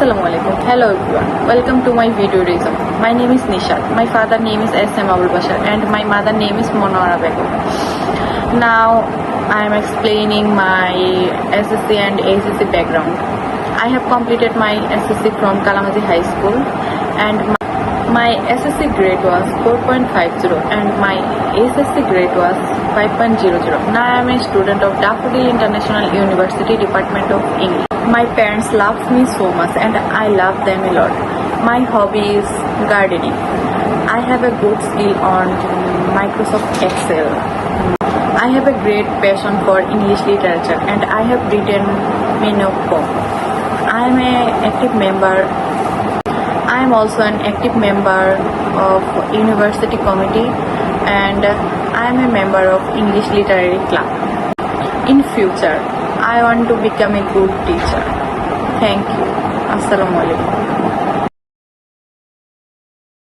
Assalamualaikum. Hello everyone. Welcome to my video resume. My name is Nishat. My father name is S.M. Abul Bashar and my mother name is Monora Begum. Now I am explaining my SSC and ACC background. I have completed my SSC from Kalamaji High School and my SSC grade was 4.50 and my ACC grade was 5.00. Now I am a student of Daffodil International University Department of English. My parents love me so much and I love them a lot. My hobby is gardening. I have a good skill on Microsoft Excel. I have a great passion for English literature and I have written many of poems. I am also an active member of University Committee and I am a member of English Literary Club. In future, I want to become a good teacher. Thank you. Assalamualaikum.